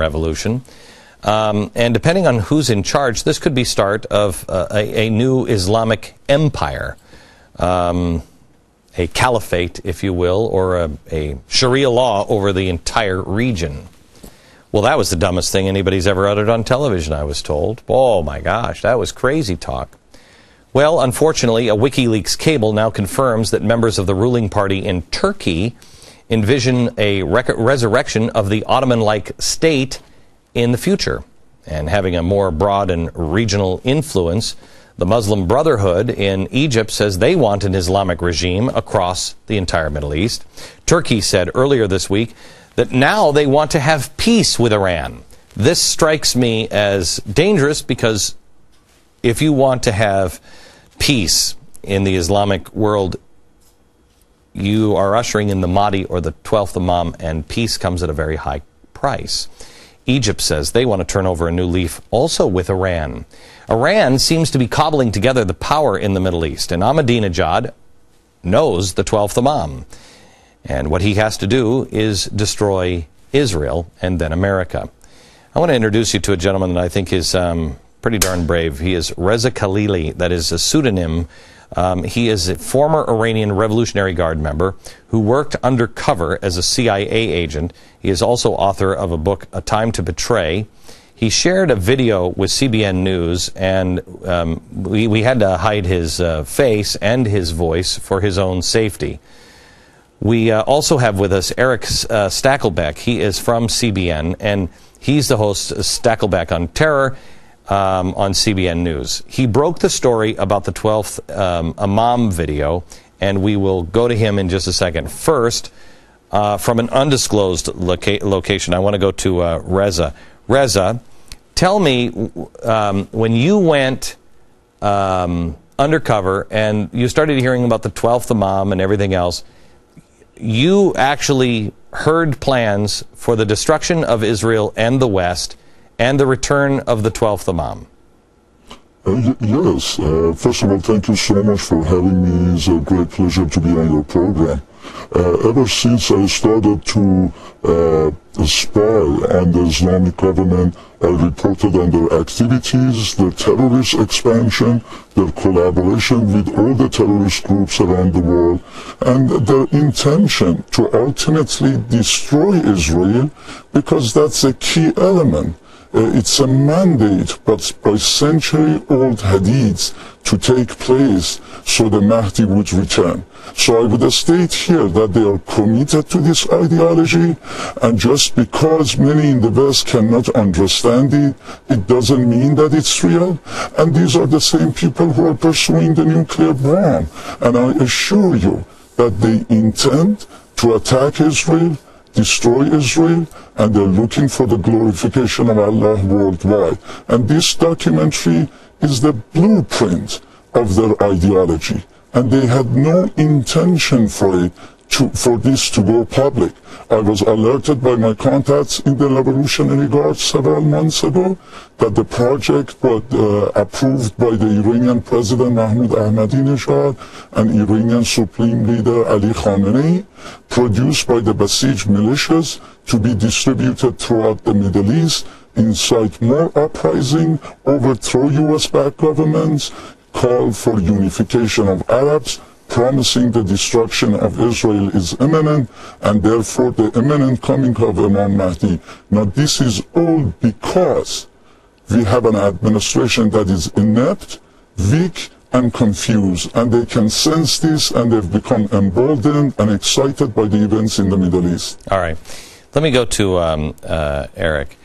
revolution. And depending on who's in charge, this could be start of a new Islamic empire, a caliphate, if you will, or a Sharia law over the entire region. Well, that was the dumbest thing anybody's ever uttered on television, I was told. Oh, my gosh, that was crazy talk. Well, unfortunately, a WikiLeaks cable now confirms that members of the ruling party in Turkey envision a resurrection of the Ottoman-like state in the future. And having a more broad and regional influence, the Muslim Brotherhood in Egypt says they want an Islamic regime across the entire Middle East. Turkey said earlier this week that now they want to have peace with Iran. This strikes me as dangerous because if you want to have peace in the Islamic world, you are ushering in the Mahdi or the 12th Imam, and peace comes at a very high price. Egypt says they want to turn over a new leaf also with Iran. Iran seems to be cobbling together the power in the Middle East, and Ahmadinejad knows the 12th Imam. And what he has to do is destroy Israel and then America. I want to introduce you to a gentleman that I think is pretty darn brave. He is Reza Khalili. That is a pseudonym. He is a former Iranian Revolutionary Guard member who worked undercover as a CIA agent. He is also author of a book, A Time to Betray. He shared a video with CBN News, and we had to hide his face and his voice for his own safety. We also have with us Eric Stakelbeck. He is from CBN, and he's the host of Stakelbeck on Terror on CBN News. He broke the story about the 12th Imam video, and we will go to him in just a second. First, from an undisclosed location, I want to go to Reza. Reza, tell me, when you went undercover and you started hearing about the 12th Imam and everything else, you actually heard plans for the destruction of Israel and the West and the return of the 12th Imam. Yes. First of all, thank you so much for having me. It's a great pleasure to be on your program. Ever since I started to spy on the Islamic government, I reported on their activities, their terrorist expansion, their collaboration with all the terrorist groups around the world, and their intention to ultimately destroy Israel, because that's a key element. It's a mandate, but by century-old hadiths, to take place so the Mahdi would return. So I would state here that they are committed to this ideology, and just because many in the West cannot understand it, it doesn't mean that it's real. And these are the same people who are pursuing the nuclear bomb. And I assure you that they intend to attack Israel, destroy Israel, and they're looking for the glorification of Allah worldwide. And this documentary is the blueprint of their ideology. And they had no intention for this to go public. I was alerted by my contacts in the Revolutionary Guard several months ago that the project was approved by the Iranian President Mahmoud Ahmadinejad and Iranian Supreme Leader Ali Khamenei, produced by the Basij militias to be distributed throughout the Middle East, incite more uprising, overthrow US-backed governments, call for unification of Arabs, promising the destruction of Israel is imminent, and therefore the imminent coming of Imam Mahdi. Now this is all because we have an administration that is inept, weak, and confused, and they can sense this, and they've become emboldened and excited by the events in the Middle East. All right. Let me go to Eric,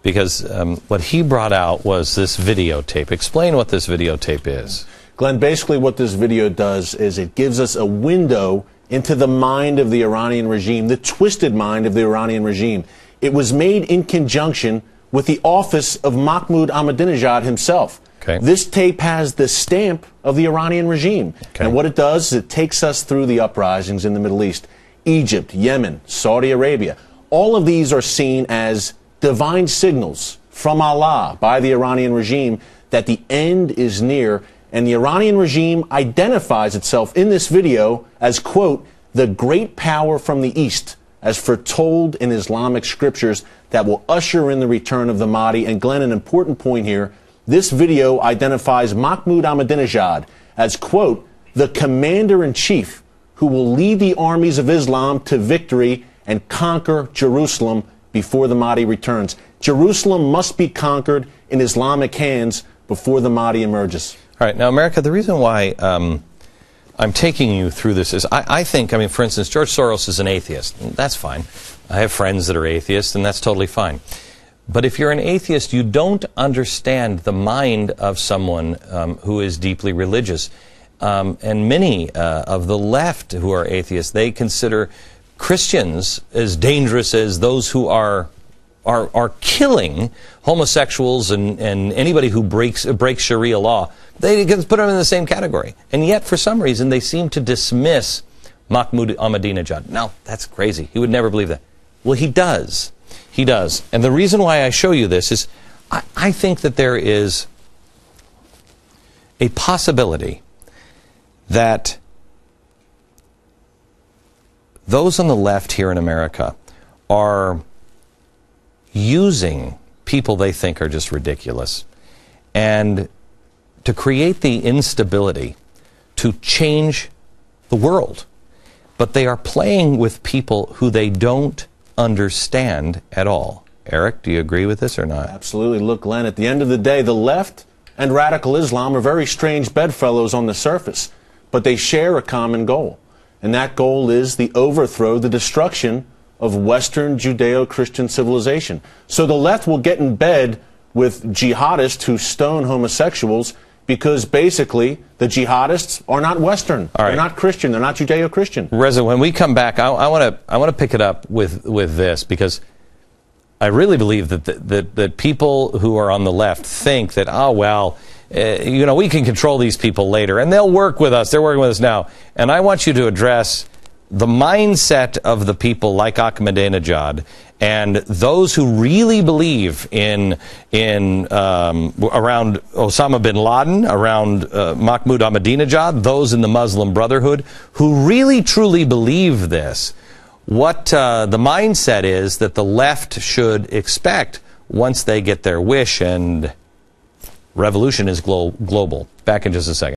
because what he brought out was this videotape. Explain what this videotape is. Glenn, basically what this video does is it gives us a window into the mind of the Iranian regime, the twisted mind of the Iranian regime. It was made in conjunction with the office of Mahmoud Ahmadinejad himself. Okay. This tape has the stamp of the Iranian regime. Okay. And what it does is it takes us through the uprisings in the Middle East. Egypt, Yemen, Saudi Arabia. All of these are seen as divine signals from Allah by the Iranian regime that the end is near. And the Iranian regime identifies itself in this video as, quote, the great power from the East, as foretold in Islamic scriptures that will usher in the return of the Mahdi. And Glenn, an important point here, this video identifies Mahmoud Ahmadinejad as, quote, the commander-in-chief who will lead the armies of Islam to victory and conquer Jerusalem before the Mahdi returns. Jerusalem must be conquered in Islamic hands before the Mahdi emerges. All right. Now, America, the reason why I'm taking you through this is I think, for instance, George Soros is an atheist. That's fine. I have friends that are atheists, and that's totally fine. But if you're an atheist, you don't understand the mind of someone who is deeply religious. And many of the left who are atheists, they consider Christians as dangerous as those who are killing homosexuals and anybody who breaks Sharia law. They can put them in the same category. And yet, for some reason, they seem to dismiss Mahmoud Ahmadinejad. Now, that's crazy. He would never believe that. Well, he does. He does. And the reason why I show you this is I think that there is a possibility that those on the left here in America are using people they think are just ridiculous and to create the instability to change the world. But they are playing with people who they don't understand at all. Eric, do you agree with this or not? Absolutely. Look, Glenn, at the end of the day, the left and radical Islam are very strange bedfellows on the surface, but they share a common goal. And that goal is the overthrow, the destruction of Western Judeo-Christian civilization. So the left will get in bed with jihadists who stone homosexuals because basically the jihadists are not Western. All right. They're not Christian. They're not Judeo-Christian. Reza, when we come back, I want to pick it up with this, because I really believe that people who are on the left think that, oh, well, we can control these people later, and they'll work with us. They're working with us now. And I want you to address the mindset of the people like Ahmadinejad and those who really believe in around Osama bin Laden, around Mahmoud Ahmadinejad, those in the Muslim Brotherhood who really truly believe this. What the mindset is that the left should expect once they get their wish, and revolution is global. Back in just a second.